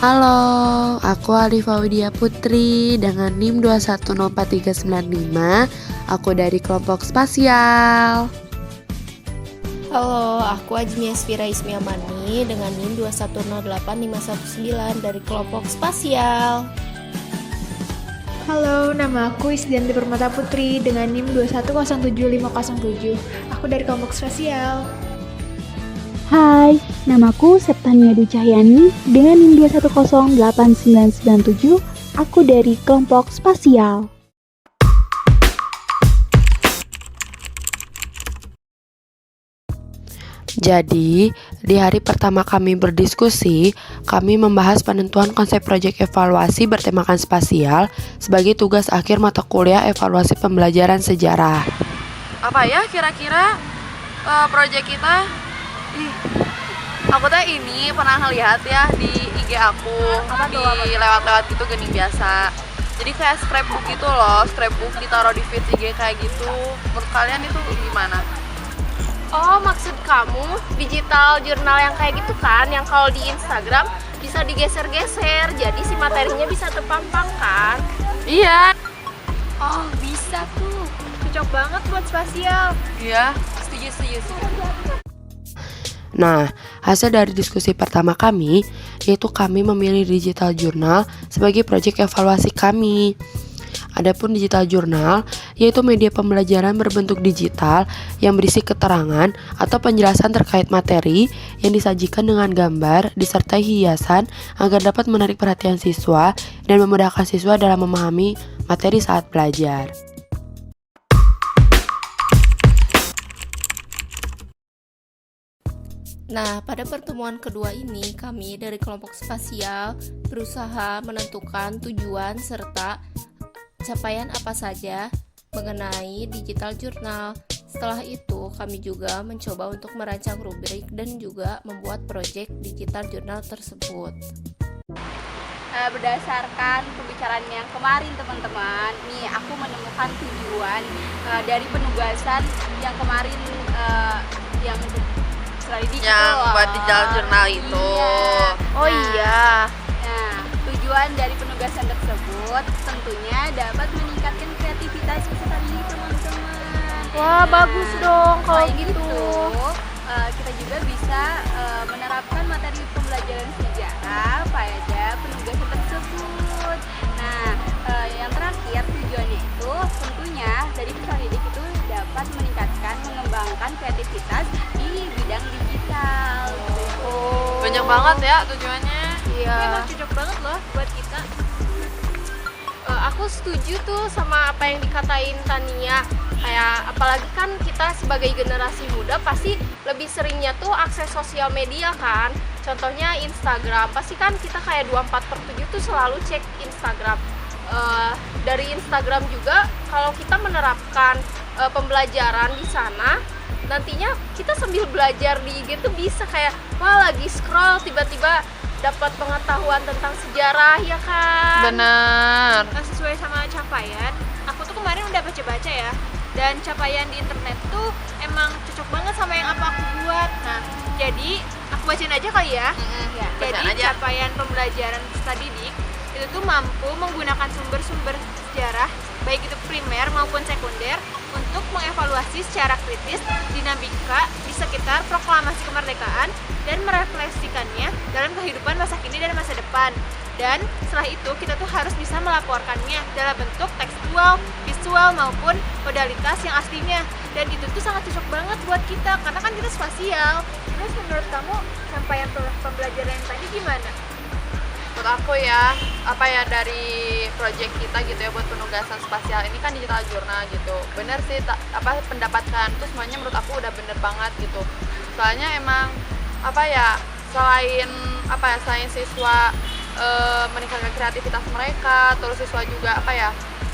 Halo, aku Alifa Widya Putri dengan NIM 2104395. Aku dari kelompok spasial. Halo, aku Ajmi Asfira Ismiamani dengan NIM 2108519 dari kelompok spasial. Halo, nama aku Isdianti Permata Putri dengan NIM 2107507. Aku dari kelompok spasial. Hai, namaku Septania Dwi Cahyani dengan NIM 2108997. Aku dari kelompok spasial. Jadi, di hari pertama kami berdiskusi, kami membahas penentuan konsep proyek evaluasi bertemakan spasial sebagai tugas akhir mata kuliah evaluasi pembelajaran sejarah. Apa ya kira-kira proyek kita? Aku teh ini pernah ngelihat ya di IG aku, di lewat-lewat gitu gini biasa. Jadi kayak scrapbook gitu loh, scrapbook ditaruh di feed IG kayak gitu. Menurut kalian itu gimana? Oh, maksud kamu digital jurnal yang kayak gitu kan, yang kalau di Instagram bisa digeser-geser, jadi si materinya bisa terpampang kan? Iya. Oh, bisa tuh. Cocok banget buat spasial. Iya, setuju. Nah, hasil dari diskusi pertama kami, yaitu kami memilih digital jurnal sebagai proyek evaluasi kami. Adapun digital jurnal, yaitu media pembelajaran berbentuk digital yang berisi keterangan atau penjelasan terkait materi yang disajikan dengan gambar disertai hiasan agar dapat menarik perhatian siswa dan memudahkan siswa dalam memahami materi saat belajar. Nah, pada pertemuan kedua ini, kami dari kelompok spasial berusaha menentukan tujuan serta capaian apa saja mengenai digital jurnal. Setelah itu, kami juga mencoba untuk merancang rubrik dan juga membuat proyek digital jurnal tersebut. Berdasarkan pembicaraan yang kemarin teman-teman, nih aku menemukan tujuan dari penugasan yang kemarin yang untuk sliding Yang itu buat digital jurnal itu. Iya. Oh iya. Nah, tujuan dari penugasan tersebut tentunya dapat meningkatkan kreativitas peserta didik teman-teman. Wah, bagus dong kalau Selain gitu. itu, kita juga bisa menerapkan materi pembelajaran sejarah pada penugasan tersebut. Nah, yang terakhir tujuannya itu tentunya dari peserta didik itu dapat meningkatkan, mengembangkan kreativitas di bidang digital. Banyak banget ya tujuannya. Iya. Memang cocok banget loh buat kita. Aku setuju tuh sama apa yang dikatain Tania. Kayak apalagi kan kita sebagai generasi muda pasti lebih seringnya tuh akses sosial media kan. Contohnya Instagram. Pasti kan kita kayak 24/7 tuh selalu cek Instagram. Dari Instagram juga kalau kita menerapkan pembelajaran di sana, nantinya kita sambil belajar di IG tuh bisa kayak wah lagi scroll tiba-tiba dapat pengetahuan tentang sejarah ya kan. Bener. Nah, sesuai sama capaian, aku tuh kemarin udah baca-baca ya, dan capaian di internet tuh emang cocok banget sama yang apa aku buat. Nah, jadi aku bacain aja kali ya. Ya, bacain jadi aja. capaian pembelajaran peserta didik itu tuh mampu menggunakan sumber-sumber sejarah baik itu primer maupun sekunder untuk mengevaluasi secara kritis dinamika di sekitar proklamasi kemerdekaan dan merefleksikannya dalam kehidupan masa kini dan masa depan. Dan setelah itu kita tuh harus bisa melaporkannya dalam bentuk tekstual, visual maupun modalitas yang aslinya. Dan itu tuh sangat cocok banget buat kita karena kan kita spasial. Terus menurut kamu sampaian pembelajaran yang tadi gimana? Menurut aku ya, apa ya dari project kita gitu ya buat penugasan spasial ini kan digital jurnal gitu. Bener sih, pendapatkan tuh semuanya menurut aku udah bener banget gitu. Soalnya emang apa ya, selain siswa meningkatkan kreativitas mereka, terus siswa juga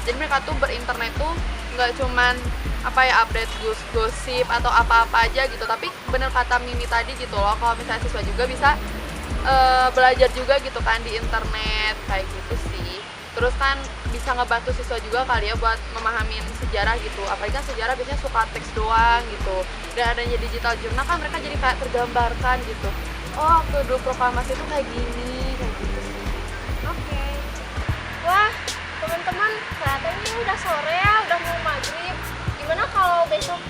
jadi mereka tuh berinternet tuh nggak cuman update gosip atau apa-apa aja gitu, tapi bener kata Mimi tadi gitu loh, kalau misalnya siswa juga bisa belajar juga gitu kan di internet kayak gitu sih. Terus kan bisa ngebantu siswa juga kali ya buat memahami sejarah gitu, apalagi kan sejarah biasanya suka teks doang gitu, dan adanya digital jurnal kan mereka jadi kayak tergambarkan gitu, oh waktu dulu proklamasi itu kayak gini, kayak gitu sih. Wah, teman-teman, kelihatannya udah sore ya, udah mau maghrib. Gimana kalau besok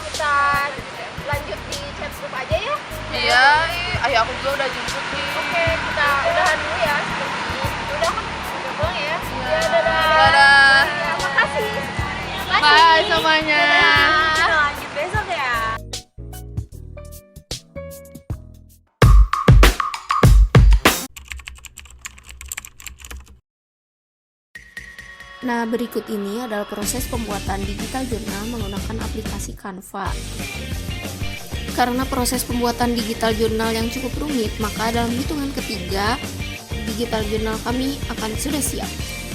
kita lanjut di chat group aja ya? Iya, ayah aku juga udah jemput nih. Oke, kita udahan dulu ya seperti udah pulang ya. Iya. Ya, dadah. Dadah. Ya, makasih. Bye semuanya. Kita lanjut besok ya. Nah, berikut ini adalah proses pembuatan digital jurnal menggunakan aplikasi Canva. Karena proses pembuatan digital jurnal yang cukup rumit, maka dalam hitungan ketiga, digital jurnal kami akan sudah siap.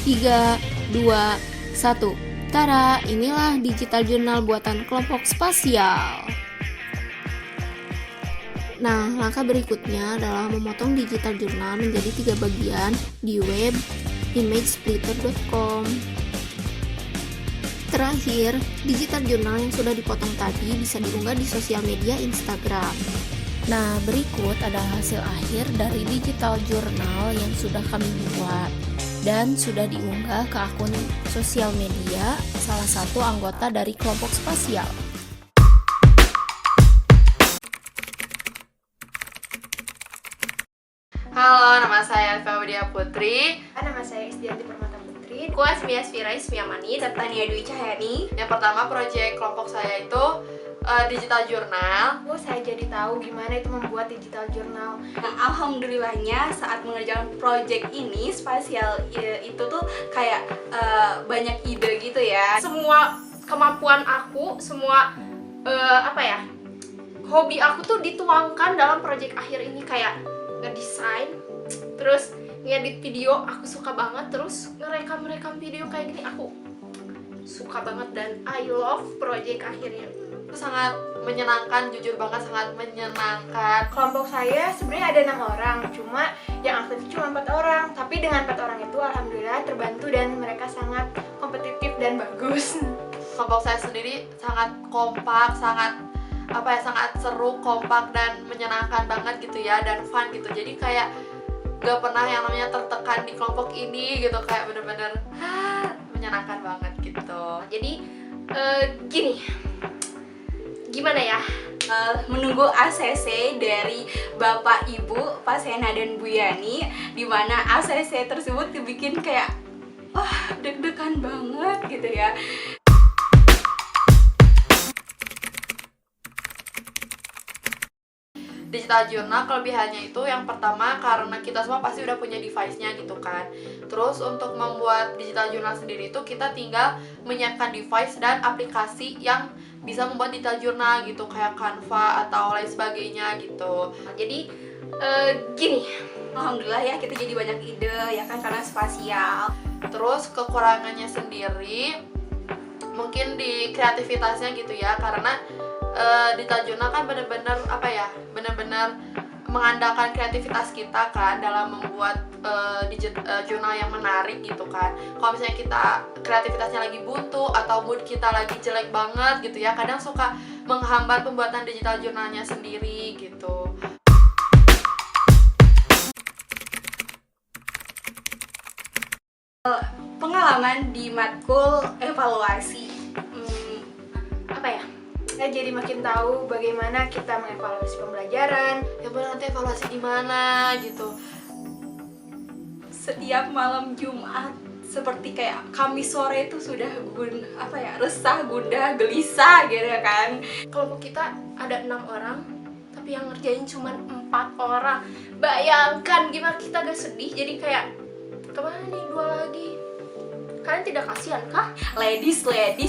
3, 2, 1. Tada, inilah digital jurnal buatan kelompok spasial. Nah, langkah berikutnya adalah memotong digital jurnal menjadi 3 bagian di web imagesplitter.com. Terakhir, digital jurnal yang sudah dipotong tadi bisa diunggah di sosial media Instagram. Nah, berikut adalah hasil akhir dari digital jurnal yang sudah kami buat dan sudah diunggah ke akun sosial media salah satu anggota dari kelompok spasial. Halo, nama saya Alfa Widya Putri. Nama saya Isdianti Permata Putri. Aku Asmia Asfira Ismiamani dan Tania Dwi Cahyani. Yang pertama, proyek kelompok saya itu digital jurnal. Saya jadi tahu gimana itu membuat digital jurnal. Nah, alhamdulillahnya saat mengerjakan project ini spasial itu tuh kayak banyak ide gitu ya. semua kemampuan aku, semua hobi aku tuh dituangkan dalam proyek akhir ini, kayak ngedesain, terus ngedit video aku suka banget, terus ngerekam video kayak gini aku suka banget dan I love proyek akhirnya. Itu sangat menyenangkan, jujur banget sangat menyenangkan. Kelompok saya sebenarnya ada 6 orang, cuma yang aktif cuma 4 orang. Tapi dengan 4 orang itu alhamdulillah terbantu dan mereka sangat kompetitif dan bagus. Kelompok saya sendiri sangat kompak, sangat seru, kompak dan menyenangkan banget gitu ya, dan fun gitu. Jadi kayak gak pernah yang namanya tertekan di kelompok ini gitu, kayak bener-bener menyenangkan banget gitu. Jadi gini, gimana ya? Menunggu ACC dari Bapak Ibu Pak Sena dan Bu Yani, dimana ACC tersebut dibikin kayak deg-degan banget gitu ya. Digital jurnal kelebihannya itu yang pertama karena kita semua pasti udah punya device-nya gitu kan. Terus untuk membuat digital jurnal sendiri itu kita tinggal menyiapkan device dan aplikasi yang bisa membuat digital jurnal gitu, kayak Canva atau lain sebagainya gitu. Jadi gini, Alhamdulillah ya kita jadi banyak ide ya kan karena spasial. Terus kekurangannya sendiri mungkin di kreativitasnya gitu ya, karena digital jurnal kan bener-bener mengandalkan kreativitas kita kan dalam membuat jurnal yang menarik gitu kan. Kalau misalnya kita kreativitasnya lagi buntu atau mood kita lagi jelek banget gitu ya, kadang suka menghambat pembuatan digital jurnalnya sendiri gitu. Pengalaman di matkul evaluasi. Saya jadi makin tahu bagaimana kita mengevaluasi pembelajaran. Ya bener, nanti evaluasi di mana gitu. Setiap malam Jumat seperti kayak Kamis sore itu sudah resah, gundah, gelisah gitu kan. kelompok kita ada 6 orang, tapi yang ngerjain cuma 4 orang. Bayangkan gimana kita gak sedih, jadi kayak kemana nih 2 lagi? Kalian tidak kasihan kah? Ladies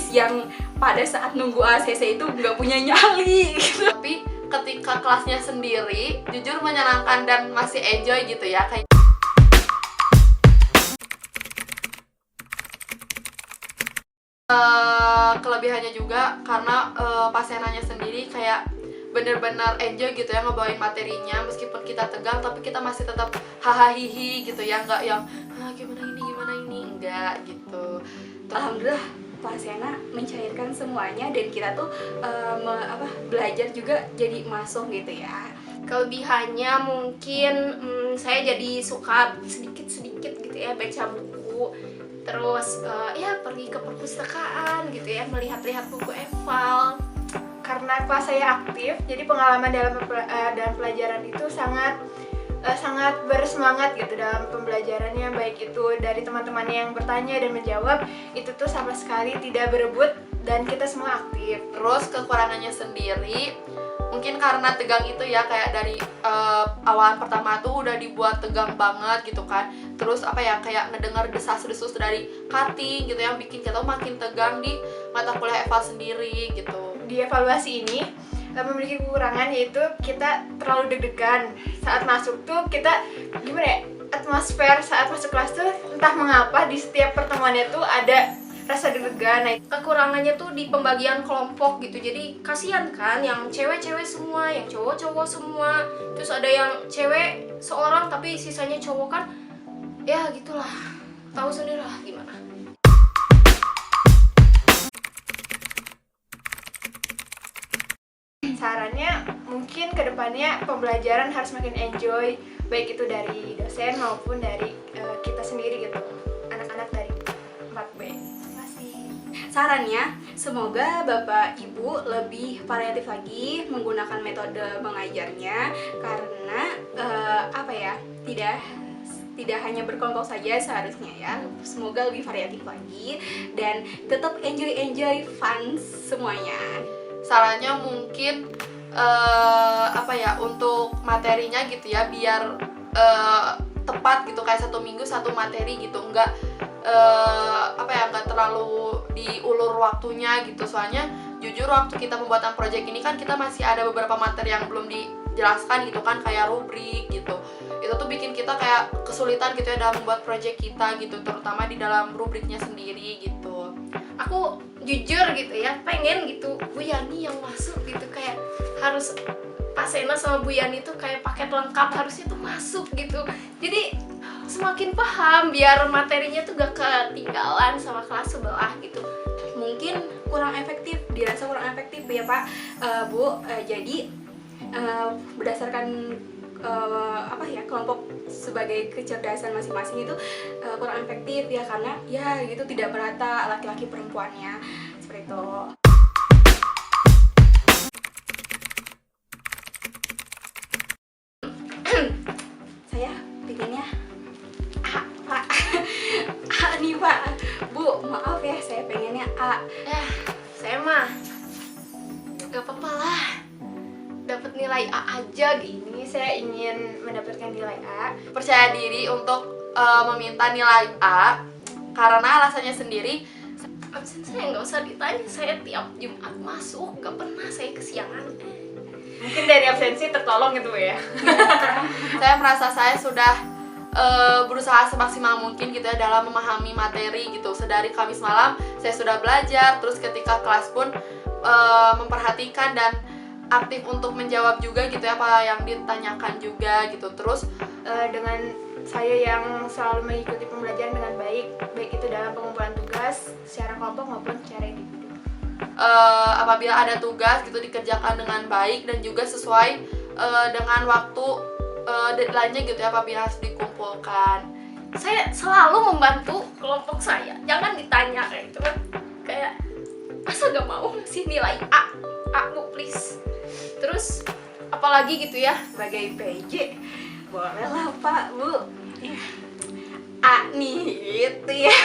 yang pada saat nunggu ACC itu nggak punya nyali gitu. Tapi ketika kelasnya sendiri jujur menyenangkan dan masih enjoy gitu ya. Kayak kelebihannya juga karena pasenanya sendiri kayak bener-bener enjoy gitu ya ngebawain materinya, meskipun kita tegang tapi kita masih tetap hahaha gitu ya, nggak yang gimana ini enggak gitu. Alhamdulillah Pak Sena mencairkan semuanya dan kita tuh belajar juga jadi masuk gitu ya. Kelebihannya mungkin saya jadi suka sedikit-sedikit gitu gitu ya, baca buku, terus ya pergi ke perpustakaan gitu ya, melihat-lihat buku eval. Karena kelas saya aktif, jadi pengalaman dalam pelajaran itu sangat bersemangat gitu dalam pembelajarannya, baik itu dari teman-temannya yang bertanya dan menjawab, itu tuh sama sekali tidak berebut dan kita semua aktif. Terus kekurangannya sendiri mungkin karena tegang itu ya, kayak dari awalan pertama tuh udah dibuat tegang banget gitu kan. Terus apa ya, kayak ngedengar desas-desus dari cutting gitu yang bikin kita makin tegang di mata kuliah eval sendiri gitu. Di evaluasi ini memiliki kekurangan, yaitu kita terlalu deg-degan saat masuk tuh. Kita gimana ya, atmosfer saat masuk kelas tuh entah mengapa di setiap pertemuannya tuh ada rasa deg-degan. Nah, Kekurangannya tuh di pembagian kelompok gitu, jadi kasihan kan yang cewek-cewek semua, yang cowok-cowok semua, terus ada yang cewek seorang tapi sisanya cowok kan, ya gitulah, tahu sendiri lah gimana. sarannya mungkin kedepannya pembelajaran harus makin enjoy, baik itu dari dosen maupun dari kita sendiri gitu, anak-anak dari 4B. Sarannya, semoga Bapak Ibu lebih variatif lagi menggunakan metode mengajarnya, karena tidak hanya berkelompok saja seharusnya ya. Semoga lebih variatif lagi dan tetap enjoy fun semuanya. Sarannya mungkin untuk materinya gitu ya, biar tepat gitu, kayak 1 minggu 1 materi gitu, nggak terlalu diulur waktunya gitu. Soalnya jujur waktu kita pembuatan project ini kan kita masih ada beberapa materi yang belum dijelaskan gitu kan, kayak rubrik gitu. Itu tuh bikin kita kayak kesulitan gitu ya dalam membuat project kita gitu, terutama di dalam rubriknya sendiri gitu. Aku jujur gitu ya, pengen gitu Bu Yani yang masuk gitu, kayak harus Pak Sena sama Bu Yani tuh kayak paket lengkap harusnya tuh masuk gitu. Jadi semakin paham biar materinya tuh gak ketinggalan sama kelas sebelah gitu. Mungkin dirasa kurang efektif ya Pak, Bu. Jadi berdasarkan kelompok sebagai kecerdasan masing-masing itu kurang efektif ya, karena ya gitu tidak merata laki-laki perempuannya, seperti itu. Saya pinginnya Pak A nih Pak. Bu, maaf ya, saya pengennya A. Saya mah gak apa-apa lah, dapat nilai A aja gini. Saya ingin mendapatkan nilai A. Percaya diri untuk meminta nilai A karena alasannya sendiri. Absen saya nggak usah ditanya, saya tiap Jumat masuk, gak pernah saya kesiangan. Mungkin dari absensi tertolong gitu ya. Saya merasa saya sudah berusaha semaksimal mungkin gitu ya dalam memahami materi gitu. Sedari Kamis malam saya sudah belajar, terus ketika kelas pun memperhatikan dan aktif untuk menjawab juga gitu ya apa yang ditanyakan juga gitu. Terus Dengan saya yang selalu mengikuti pembelajaran dengan baik itu dalam pengumpulan tugas secara kelompok maupun secara individu. Apabila ada tugas gitu dikerjakan dengan baik dan juga sesuai dengan waktu deadline-nya gitu ya apabila harus dikumpulkan. Saya selalu membantu kelompok saya, jangan ditanya kayak gitu kan, kayak masa gak mau ngasih nilai A Bu please. Terus apalagi gitu ya, Sebagai PJ, bolehlah Pak, Bu. A nih gitu ya.